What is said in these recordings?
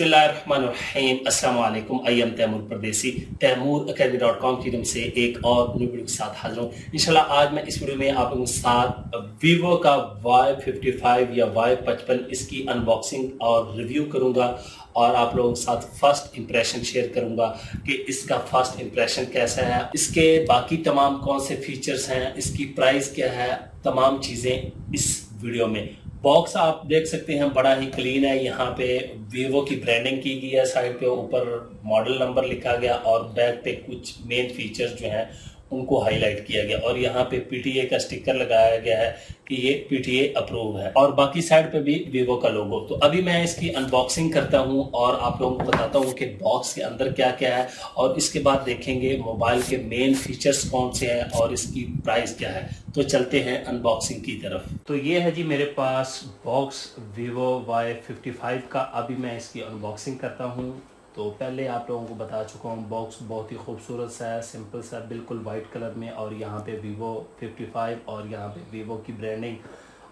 बिस्मिल्लाहिर्रहमानिर्रहीम अस्सलाम वालेकुम। आई एम तैमूर परदेसी तैमूरacademy.com की तरफ से एक और न्यू वीडियो के साथ हाजिर हूँ। इंशाल्लाह आज मैं इस वीडियो में आप लोगों के साथ वीवो का Y55 या Y55 इसकी अनबॉक्सिंग और रिव्यू करूँगा और आप लोगों के साथ फर्स्ट इंप्रेशन शेयर करूँगा कि इसका फर्स्ट इंप्रेशन कैसा है, इसके बाकी तमाम कौन से फीचर्स हैं, इसकी प्राइस क्या है, तमाम चीज़ें इस वीडियो में। बॉक्स आप देख सकते हैं बड़ा ही क्लीन है। यहाँ पे वीवो की ब्रांडिंग की गई है, साइड पे ऊपर मॉडल नंबर लिखा गया और बैक पे कुछ मेन फीचर्स जो हैं उनको हाईलाइट किया गया और यहाँ पे पीटीए का स्टिकर लगाया गया है कि ये पीटीए अप्रूव है और बाकी साइड पे भी वीवो का लोगो। तो अभी मैं इसकी अनबॉक्सिंग करता हूँ और आप लोगों को बताता हूँ कि बॉक्स के अंदर क्या क्या है और इसके बाद देखेंगे मोबाइल के मेन फीचर्स कौन से हैं और इसकी प्राइस क्या है। तो चलते हैं अनबॉक्सिंग की तरफ। तो ये है जी मेरे पास बॉक्स वीवो Y55 का। अभी मैं इसकी अनबॉक्सिंग करता हूँ। तो पहले आप लोगों को बता चुका हूँ बॉक्स बहुत ही खूबसूरत सा है, सिंपल सा, बिल्कुल वाइट कलर में और यहाँ पे वीवो 55 और यहाँ पे वीवो की ब्रांडिंग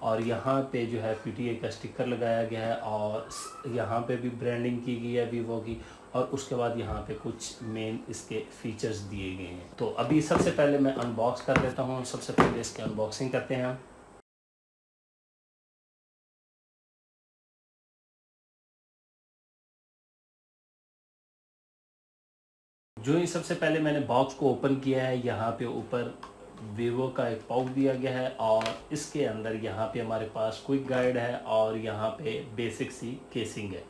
और यहाँ पे जो है पीटीए का स्टिकर लगाया गया है और यहाँ पे भी ब्रांडिंग की गई है वीवो की और उसके बाद यहाँ पे कुछ मेन इसके फीचर्स दिए गए हैं। तो अभी सबसे पहले मैं अनबॉक्स कर लेता हूँ। सबसे पहले इसकी अनबॉक्सिंग करते हैं। जो ही सबसे पहले मैंने बॉक्स को ओपन किया है, यहाँ पे ऊपर वीवो का एक पाउच दिया गया है और इसके अंदर यहाँ पे हमारे पास क्विक गाइड है और यहाँ पे बेसिक सी केसिंग है,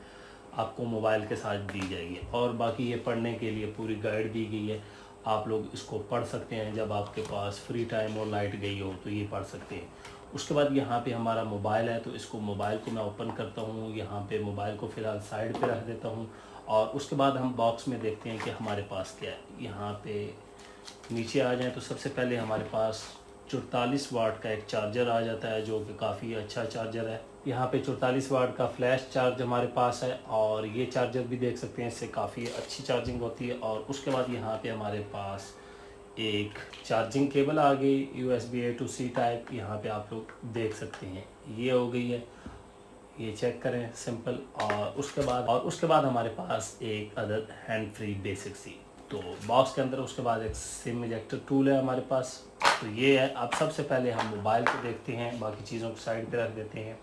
आपको मोबाइल के साथ दी जाएगी और बाकी ये पढ़ने के लिए पूरी गाइड दी गई है। आप लोग इसको पढ़ सकते हैं, जब आपके पास फ्री टाइम और लाइट गई हो तो ये पढ़ सकते हैं। उसके बाद यहाँ पे हमारा मोबाइल है, तो इसको मोबाइल को मैं ओपन करता हूँ। यहाँ पे मोबाइल को फ़िलहाल साइड पे रख देता हूँ और उसके बाद हम बॉक्स में देखते हैं कि हमारे पास क्या है। यहाँ पे नीचे आ जाएं तो सबसे पहले हमारे पास 44 वाट का एक चार्जर आ जाता है, जो कि काफ़ी अच्छा चार्जर है। यहाँ पे 44 वाट का फ्लैश चार्ज हमारे पास है और ये चार्जर भी देख सकते हैं, इससे काफ़ी अच्छी चार्जिंग होती है। और उसके बाद यहाँ पे हमारे पास एक चार्जिंग केबल आ गई USB A to C type, यहाँ पे आप लोग देख सकते हैं ये हो गई है, ये चेक करें सिंपल। और उसके बाद हमारे पास एक अदर हैंड फ्री बेसिक सी तो बॉक्स के अंदर। उसके बाद एक सिम इजेक्टर टूल है हमारे पास। तो ये है। अब सबसे पहले हम मोबाइल को देखते हैं, बाकी चीज़ों को साइड पे रख देते हैं।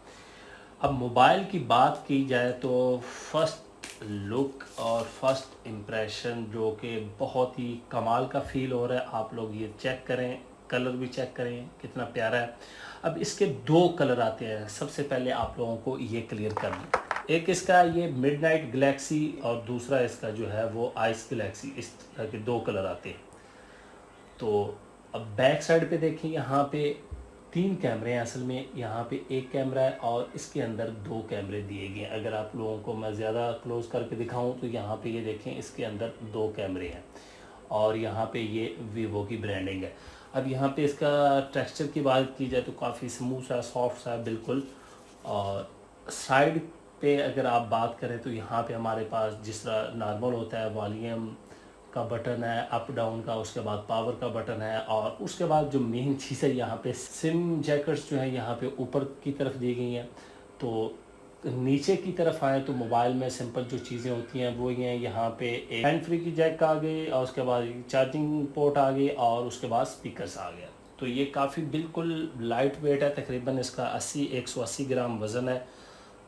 अब मोबाइल की बात की जाए तो फर्स्ट लुक और फर्स्ट इम्प्रेशन जो कि बहुत ही कमाल का फील हो रहा है, आप लोग ये चेक करें, कलर भी चेक करें कितना प्यारा है। अब इसके दो कलर आते हैं, सबसे पहले आप लोगों को ये क्लियर कर दूँ। एक इसका ये मिडनाइट गैलेक्सी और दूसरा इसका जो है वो आइस गैलेक्सी, इस तरह के दो कलर आते हैं। तो अब बैक साइड पे देखिए, यहाँ पे 3 कैमरे हैं असल में। यहाँ पे एक कैमरा है और इसके अंदर 2 कैमरे दिए गए हैं। अगर आप लोगों को मैं ज़्यादा क्लोज करके दिखाऊं तो यहाँ पे ये देखें, इसके अंदर 2 कैमरे हैं और यहाँ पे ये वीवो की ब्रांडिंग है। अब यहाँ पे इसका टेक्सचर की बात की जाए तो काफ़ी स्मूथ सा, सॉफ्ट सा बिल्कुल। और साइड पे अगर आप बात करें तो यहाँ पे हमारे पास जिस तरह नॉर्मल होता है वॉल्यूम का बटन है अप डाउन का, उसके बाद पावर का बटन है और उसके बाद जो मेन चीज़ है यहाँ पे सिम जैकेट्स जो है यहाँ पे ऊपर की तरफ दी गई हैं। तो नीचे की तरफ आए तो मोबाइल में सिंपल जो चीज़ें होती हैं वो ये हैं, यहाँ पे एक हैंड फ्री की जैक आ गई और उसके बाद चार्जिंग पोर्ट आ गई और उसके बाद स्पीकर्स आ गया। तो ये काफ़ी बिल्कुल लाइट वेट है, तकरीबन इसका 180 ग्राम वज़न है।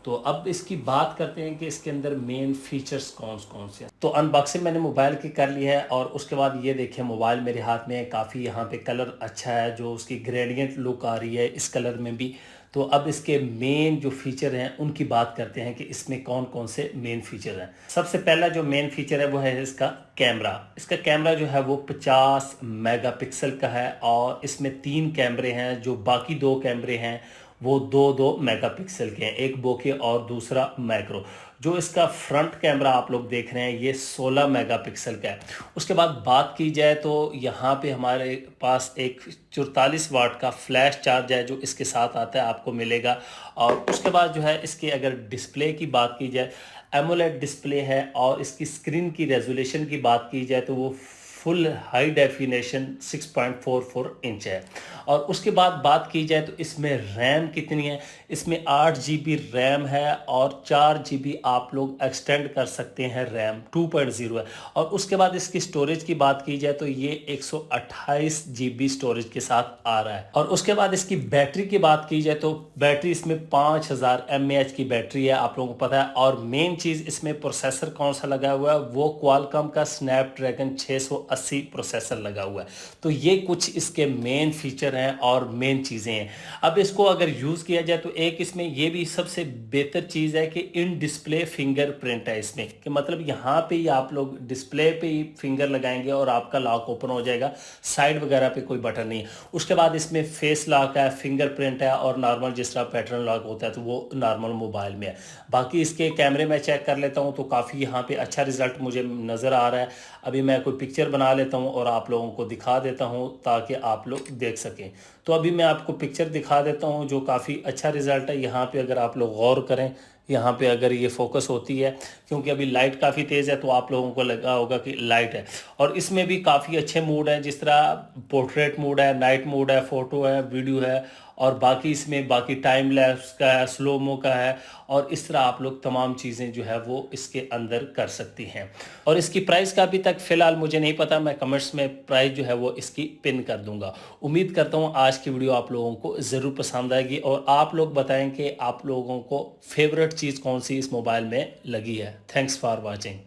तो अब इसकी बात करते हैं कि इसके अंदर मेन फीचर्स कौन से हैं। तो अनबॉक्सिंग मैंने मोबाइल की कर ली है और उसके बाद ये देखिए मोबाइल मेरे हाथ में काफ़ी यहाँ पे कलर अच्छा है, जो उसकी ग्रेडियंट लुक आ रही है इस कलर में भी। तो अब इसके मेन जो फीचर हैं उनकी बात करते हैं कि इसमें कौन कौन से मेन फीचर हैं। सबसे पहला जो मेन फीचर है वो है इसका कैमरा। इसका कैमरा जो है वो 50 मेगापिक्सल का है और इसमें 3 कैमरे हैं, जो बाकी 2 कैमरे हैं वो 2-2 मेगापिक्सल के हैं, एक बोके और दूसरा मैक्रो। जो इसका फ्रंट कैमरा आप लोग देख रहे हैं ये 16 मेगापिक्सल का है। उसके बाद बात की जाए तो यहाँ पे हमारे पास एक 44 वाट का फ्लैश चार्ज है जो इसके साथ आता है, आपको मिलेगा। और उसके बाद जो है इसके अगर डिस्प्ले की बात की जाए, एमोलेड डिस्प्ले है और इसकी स्क्रीन की रेजोल्यूशन की बात की जाए तो वो फुल हाई डेफिनेशन 6.44 इंच है। और उसके बाद बात की जाए तो इसमें रैम कितनी है, इसमें 8 GB रैम है और 4 GB आप लोग एक्सटेंड कर सकते हैं, रैम 2.0 है। और उसके बाद इसकी स्टोरेज की बात की जाए तो ये 128 GB स्टोरेज के साथ आ रहा है। और उसके बाद इसकी बैटरी की बात की जाए तो बैटरी इसमें 5000 mAh की बैटरी है, आप लोगों को पता है। और मेन चीज़ इसमें प्रोसेसर कौन सा लगा हुआ है, वो क्वालकॉम का स्नैपड्रैगन 680 प्रोसेसर लगा हुआ है। तो ये कुछ इसके मेन फीचर हैं और मेन चीज़ें हैं। अब इसको अगर यूज़ किया जाए तो एक इसमें ये भी सबसे बेहतर चीज़ है कि इन डिस्प्ले फिंगरप्रिंट है इसमें, कि मतलब यहाँ पे ही आप लोग डिस्प्ले पे ही फिंगर लगाएंगे और आपका लॉक ओपन हो जाएगा, साइड वगैरह पे कोई बटन नहीं है। उसके बाद इसमें फेस लॉक है, फिंगरप्रिंट है और नॉर्मल जिस तरह पैटर्न लॉक होता है तो वो नॉर्मल मोबाइल में है। बाकी इसके कैमरे में चेक कर लेता हूँ तो काफ़ी यहाँ पे अच्छा रिजल्ट मुझे नज़र आ रहा है। अभी मैं कोई पिक्चर बना लेता हूँ और आप लोगों को दिखा देता हूँ ताकि आप लोग देख सकें। तो अभी मैं आपको पिक्चर दिखा देता हूँ जो काफ़ी अच्छा रिजल्ट है। यहाँ पे अगर आप लोग गौर करें, यहाँ पे अगर ये फोकस होती है, क्योंकि अभी लाइट काफ़ी तेज़ है तो आप लोगों को लगा होगा कि लाइट है। और इसमें भी काफ़ी अच्छे मोड हैं, जिस तरह पोर्ट्रेट मोड है, नाइट मोड है, फ़ोटो है, वीडियो है, और बाकी इसमें बाकी टाइम लैप्स का है, स्लोमो का है। और इस तरह आप लोग तमाम चीज़ें जो है वो इसके अंदर कर सकती हैं। और इसकी प्राइस का अभी तक फ़िलहाल मुझे नहीं पता, मैं कमेंट्स में प्राइस जो है वो इसकी पिन कर दूंगा। उम्मीद करता हूँ आज की वीडियो आप लोगों को ज़रूर पसंद आएगी और आप लोग बताएं कि आप लोगों को फेवरेट चीज़ कौन सी इस मोबाइल में लगी है। Thanks for watching.